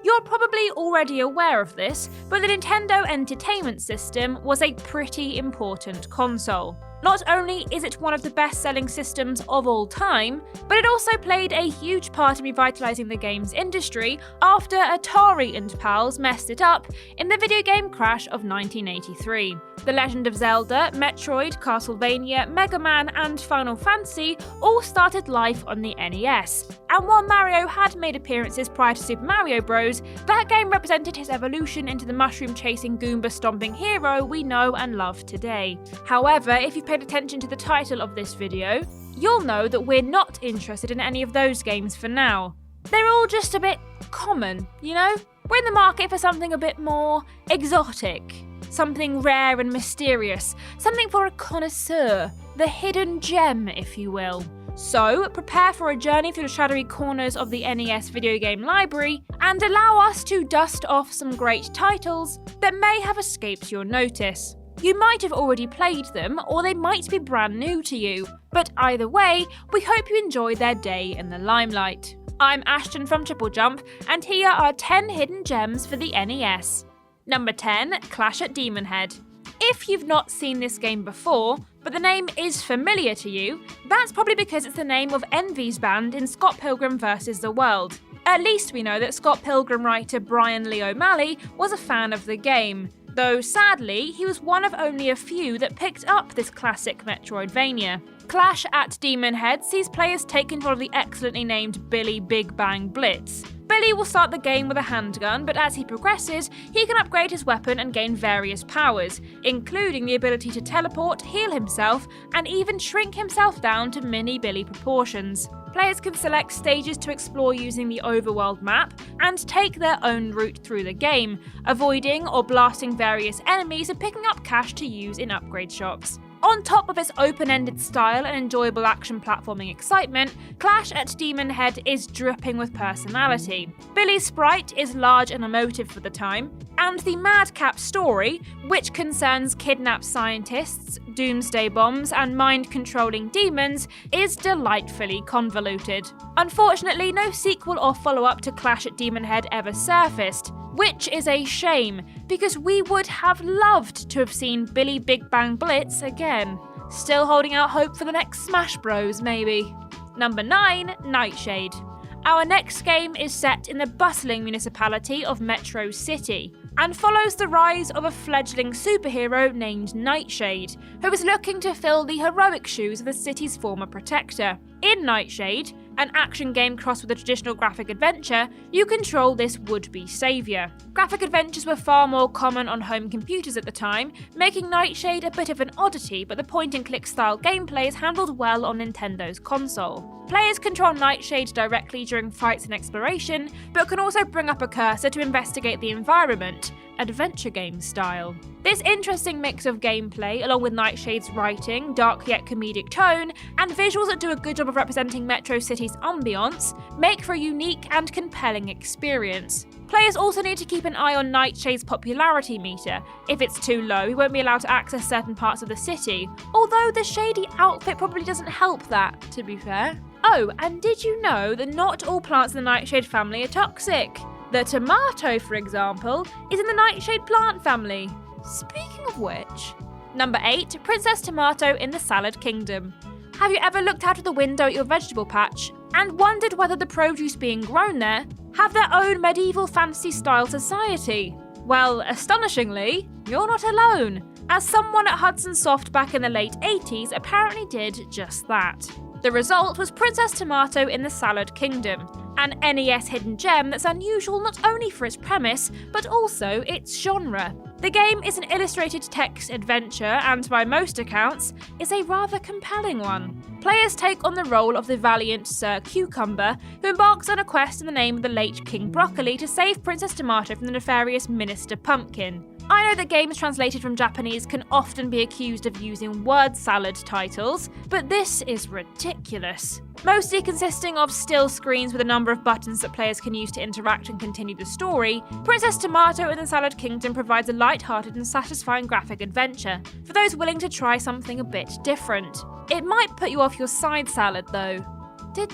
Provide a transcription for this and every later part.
You're probably already aware of this, but the Nintendo Entertainment System was a pretty important console. Not only is it one of the best-selling systems of all time, but it also played a huge part in revitalizing the games industry after Atari and pals messed it up in the video game crash of 1983. The Legend of Zelda, Metroid, Castlevania, Mega Man, and Final Fantasy all started life on the NES. And while Mario had made appearances prior to Super Mario Bros., that game represented his evolution into the mushroom-chasing, Goomba-stomping hero we know and love today. However, if you've paid attention to the title of this video, you'll know that we're not interested in any of those games for now. They're all just a bit common, you know? We're in the market for something a bit more exotic, something rare and mysterious, something for a connoisseur, the hidden gem, if you will. So, prepare for a journey through the shadowy corners of the NES video game library and allow us to dust off some great titles that may have escaped your notice. You might have already played them, or they might be brand new to you, but either way, we hope you enjoy their day in the limelight. I'm Ashton from Triple Jump, and here are 10 hidden gems for the NES. Number 10, Clash at Demonhead. If you've not seen this game before, but the name is familiar to you, that's probably because it's the name of Envy's band in Scott Pilgrim vs. the World. At least we know that Scott Pilgrim writer Brian Lee O'Malley was a fan of the game, though sadly he was one of only a few that picked up this classic Metroidvania. Clash at Demonhead sees players take control of the excellently named Billy Big Bang Blitz. Billy will start the game with a handgun, but as he progresses, he can upgrade his weapon and gain various powers, including the ability to teleport, heal himself, and even shrink himself down to mini Billy proportions. Players can select stages to explore using the overworld map and take their own route through the game, avoiding or blasting various enemies and picking up cash to use in upgrade shops. On top of its open-ended style and enjoyable action platforming excitement, Clash at Demonhead is dripping with personality. Billy's sprite is large and emotive for the time, and the madcap story, which concerns kidnapped scientists, doomsday bombs, and mind-controlling demons, is delightfully convoluted. Unfortunately, no sequel or follow-up to Clash at Demonhead ever surfaced, which is a shame, because we would have loved to have seen Billy Big Bang Blitz again. Still holding out hope for the next Smash Bros, maybe. Number 9, Nightshade. Our next game is set in the bustling municipality of Metro City, and follows the rise of a fledgling superhero named Nightshade, who is looking to fill the heroic shoes of the city's former protector. In Nightshade, an action game crossed with a traditional graphic adventure, you control this would-be saviour. Graphic adventures were far more common on home computers at the time, making Nightshade a bit of an oddity, but the point-and-click style gameplay is handled well on Nintendo's console. Players control Nightshade directly during fights and exploration, but can also bring up a cursor to investigate the environment, adventure game style. This interesting mix of gameplay, along with Nightshade's writing, dark yet comedic tone, and visuals that do a good job of representing Metro City's ambience, make for a unique and compelling experience. Players also need to keep an eye on Nightshade's popularity meter. If it's too low, he won't be allowed to access certain parts of the city, although the shady outfit probably doesn't help that, to be fair. Oh, and did you know that not all plants in the Nightshade family are toxic? The tomato, for example, is in the Nightshade plant family. Speaking of which... Number 8, Princess Tomato in the Salad Kingdom. Have you ever looked out of the window at your vegetable patch and wondered whether the produce being grown there have their own medieval fantasy-style society? Well, astonishingly, you're not alone, as someone at Hudson Soft back in the late 80s apparently did just that. The result was Princess Tomato in the Salad Kingdom, an NES hidden gem that's unusual not only for its premise, but also its genre. The game is an illustrated text adventure and, by most accounts, is a rather compelling one. Players take on the role of the valiant Sir Cucumber, who embarks on a quest in the name of the late King Broccoli to save Princess Tomato from the nefarious Minister Pumpkin. I know that games translated from Japanese can often be accused of using word salad titles, but this is ridiculous. Mostly consisting of still screens with a number of buttons that players can use to interact and continue the story, Princess Tomato in the Salad Kingdom provides a light-hearted and satisfying graphic adventure for those willing to try something a bit different. It might put you off your side salad though. Did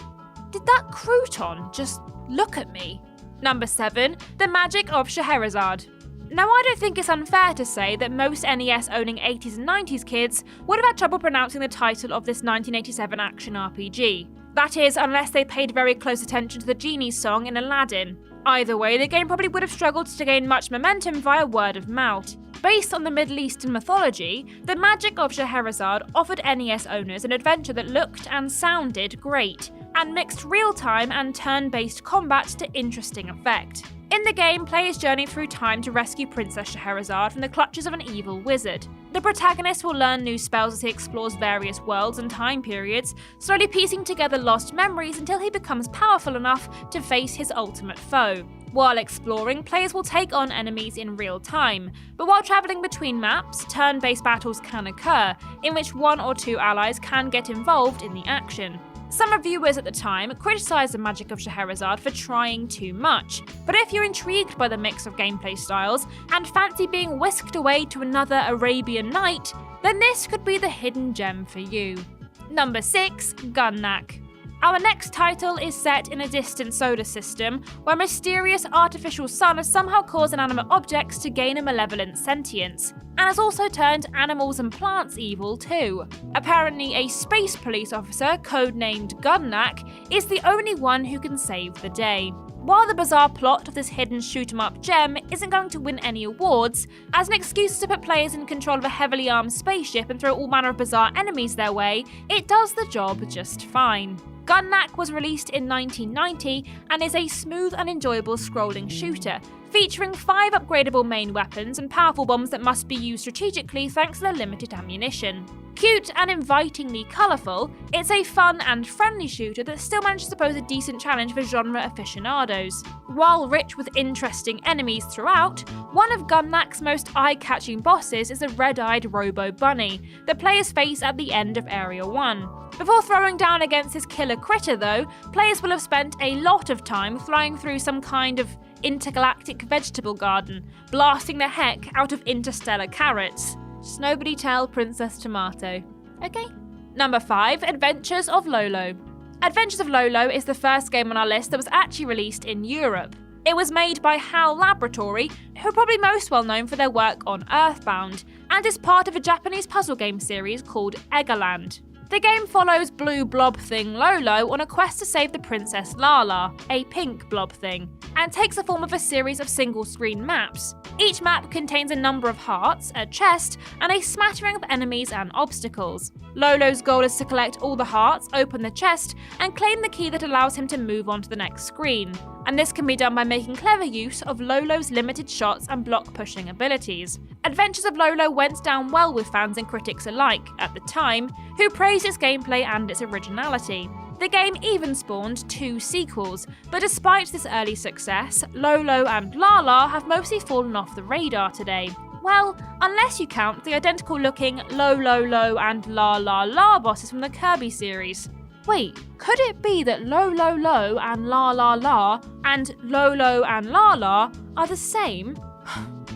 that crouton just look at me? Number 7. The Magic of Scheherazade. Now, I don't think it's unfair to say that most NES-owning 80s and 90s kids would have had trouble pronouncing the title of this 1987 action RPG. That is, unless they paid very close attention to the Genie song in Aladdin. Either way, the game probably would have struggled to gain much momentum via word of mouth. Based on the Middle Eastern mythology, The Magic of Scheherazade offered NES owners an adventure that looked and sounded great, and mixed real-time and turn-based combat to interesting effect. In the game, players journey through time to rescue Princess Scheherazade from the clutches of an evil wizard. The protagonist will learn new spells as he explores various worlds and time periods, slowly piecing together lost memories until he becomes powerful enough to face his ultimate foe. While exploring, players will take on enemies in real time, but while travelling between maps, turn-based battles can occur, in which one or two allies can get involved in the action. Some reviewers at the time criticised The Magic of Scheherazade for trying too much, but if you're intrigued by the mix of gameplay styles and fancy being whisked away to another Arabian Night, then this could be the hidden gem for you. Number 6. Gun-Knack. Our next title is set in a distant solar system where a mysterious artificial sun has somehow caused inanimate objects to gain a malevolent sentience, and has also turned animals and plants evil too. Apparently, a space police officer, codenamed Gun-Knack, is the only one who can save the day. While the bizarre plot of this hidden shoot-'em-up gem isn't going to win any awards, as an excuse to put players in control of a heavily armed spaceship and throw all manner of bizarre enemies their way, it does the job just fine. Gun-Knack was released in 1990 and is a smooth and enjoyable scrolling shooter, featuring 5 upgradable main weapons and powerful bombs that must be used strategically thanks to their limited ammunition. Cute and invitingly colourful, it's a fun and friendly shooter that still manages to pose a decent challenge for genre aficionados. While rich with interesting enemies throughout, one of Gun-Knack's most eye-catching bosses is a red-eyed Robo-Bunny that players face at the end of Area 1. Before throwing down against this killer critter though, players will have spent a lot of time flying through some kind of intergalactic vegetable garden, blasting the heck out of interstellar carrots. Just nobody tell Princess Tomato. Okay? Number 5. Adventures of Lolo. Adventures of Lolo is the first game on our list that was actually released in Europe. It was made by HAL Laboratory, who are probably most well known for their work on Earthbound, and is part of a Japanese puzzle game series called Egaland. The game follows blue blob thing Lolo on a quest to save the Princess Lala, a pink blob thing, and takes the form of a series of single-screen maps. Each map contains a number of hearts, a chest, and a smattering of enemies and obstacles. Lolo's goal is to collect all the hearts, open the chest, and claim the key that allows him to move on to the next screen. And this can be done by making clever use of Lolo's limited shots and block-pushing abilities. Adventures of Lolo went down well with fans and critics alike, at the time, who praised its gameplay and its originality. The game even spawned 2 sequels, but despite this early success, Lolo and Lala have mostly fallen off the radar today. Well, unless you count the identical-looking Lo and La bosses from the Kirby series. Wait, could it be that Lo and La and Lolo and Lala are the same?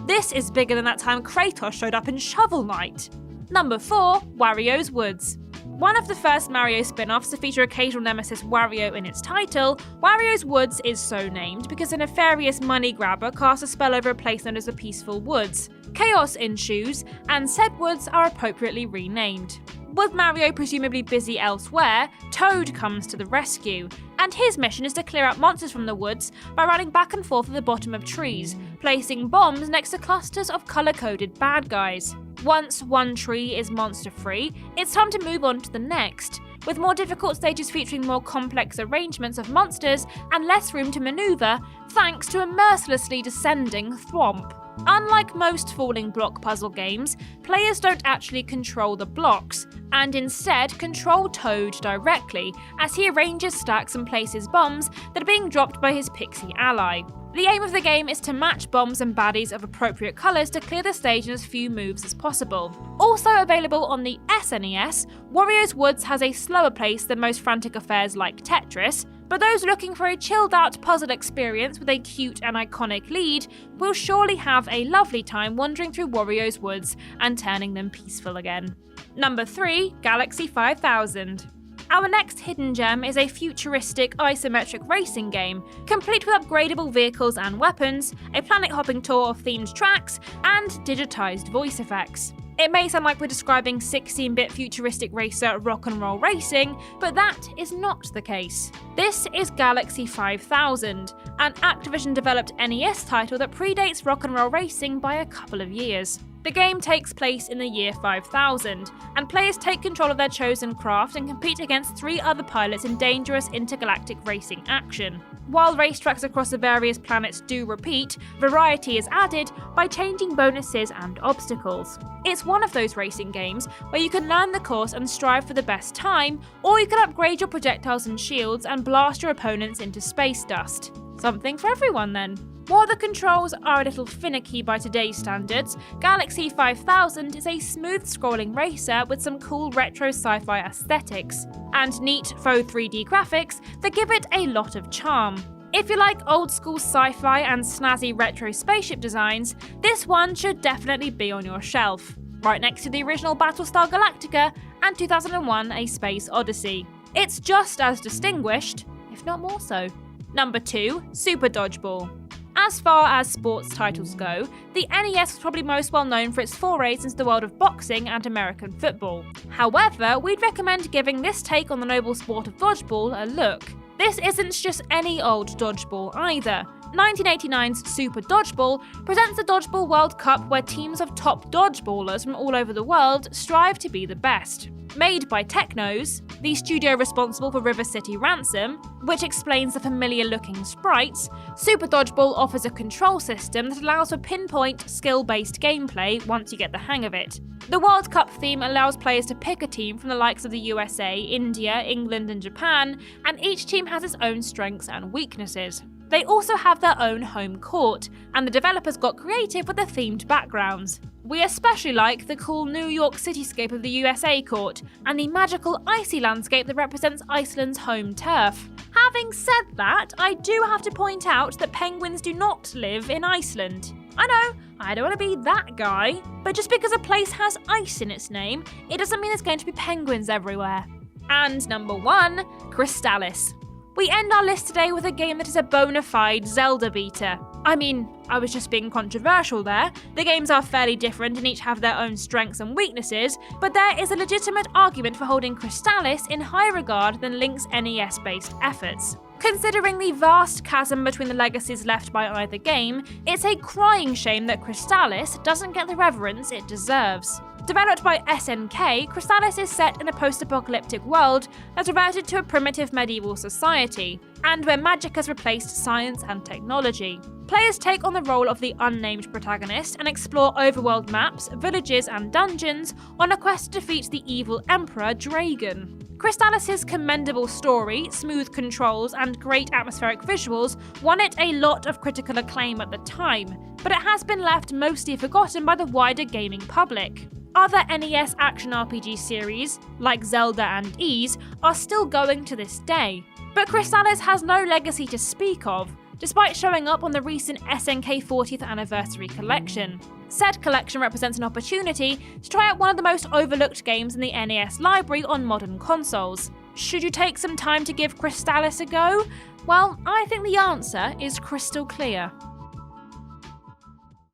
This is bigger than that time Kratos showed up in Shovel Knight. Number 4. Wario's Woods. One of the first Mario spin-offs to feature occasional nemesis Wario in its title, Wario's Woods is so named because a nefarious money grabber casts a spell over a place known as the Peaceful Woods. Chaos ensues, and said woods are appropriately renamed. With Mario presumably busy elsewhere, Toad comes to the rescue, and his mission is to clear out monsters from the woods by running back and forth at the bottom of trees, placing bombs next to clusters of colour-coded bad guys. Once one tree is monster-free, it's time to move on to the next, with more difficult stages featuring more complex arrangements of monsters and less room to manoeuvre thanks to a mercilessly descending thwomp. Unlike most falling block puzzle games, players don't actually control the blocks, and instead control Toad directly as he arranges, stacks and places bombs that are being dropped by his pixie ally. The aim of the game is to match bombs and baddies of appropriate colours to clear the stage in as few moves as possible. Also available on the SNES, Wario's Woods has a slower pace than most frantic affairs like Tetris, but those looking for a chilled-out puzzle experience with a cute and iconic lead will surely have a lovely time wandering through Wario's Woods and turning them peaceful again. Number 3. Galaxy 5000. Our next hidden gem is a futuristic isometric racing game, complete with upgradable vehicles and weapons, a planet-hopping tour of themed tracks, and digitised voice effects. It may sound like we're describing 16-bit futuristic racer Rock 'n' Roll Racing, but that is not the case. This is Galaxy 5000, an Activision-developed NES title that predates Rock 'n' Roll Racing by a couple of years. The game takes place in the year 5000, and players take control of their chosen craft and compete against 3 other pilots in dangerous intergalactic racing action. While racetracks across the various planets do repeat, variety is added by changing bonuses and obstacles. It's one of those racing games where you can learn the course and strive for the best time, or you can upgrade your projectiles and shields and blast your opponents into space dust. Something for everyone then. While the controls are a little finicky by today's standards, Galaxy 5000 is a smooth-scrolling racer with some cool retro sci-fi aesthetics, and neat faux 3D graphics that give it a lot of charm. If you like old-school sci-fi and snazzy retro spaceship designs, this one should definitely be on your shelf, right next to the original Battlestar Galactica and 2001: A Space Odyssey. It's just as distinguished, if not more so. Number 2, Super Dodgeball. As far as sports titles go, the NES was probably most well known for its forays into the world of boxing and American football. However, we'd recommend giving this take on the noble sport of dodgeball a look. This isn't just any old dodgeball either. 1989's Super Dodgeball presents the Dodgeball World Cup where teams of top dodgeballers from all over the world strive to be the best. Made by Technos, the studio responsible for River City Ransom, which explains the familiar-looking sprites, Super Dodgeball offers a control system that allows for pinpoint, skill-based gameplay once you get the hang of it. The World Cup theme allows players to pick a team from the likes of the USA, India, England and Japan, and each team has its own strengths and weaknesses. They also have their own home court, and the developers got creative with the themed backgrounds. We especially like the cool New York cityscape of the USA court, and the magical icy landscape that represents Iceland's home turf. Having said that, I do have to point out that penguins do not live in Iceland. I know, I don't want to be that guy, but just because a place has ice in its name, it doesn't mean there's going to be penguins everywhere. And number 1, Crystalis. We end our list today with a game that is a bona fide Zelda beater. I mean, I was just being controversial there. The games are fairly different and each have their own strengths and weaknesses, but there is a legitimate argument for holding Crystalis in higher regard than Link's NES-based efforts. Considering the vast chasm between the legacies left by either game, it's a crying shame that Crystalis doesn't get the reverence it deserves. Developed by SNK, Crystalis is set in a post-apocalyptic world that's reverted to a primitive medieval society, and where magic has replaced science and technology. Players take on the role of the unnamed protagonist and explore overworld maps, villages and dungeons on a quest to defeat the evil Emperor Dragon. Crystalis' commendable story, smooth controls and great atmospheric visuals won it a lot of critical acclaim at the time, but it has been left mostly forgotten by the wider gaming public. Other NES action RPG series, like Zelda and Ys, are still going to this day, but Crystalis has no legacy to speak of, despite showing up on the recent SNK 40th Anniversary collection. Said collection represents an opportunity to try out one of the most overlooked games in the NES library on modern consoles. Should you take some time to give Crystalis a go? Well, I think the answer is crystal clear.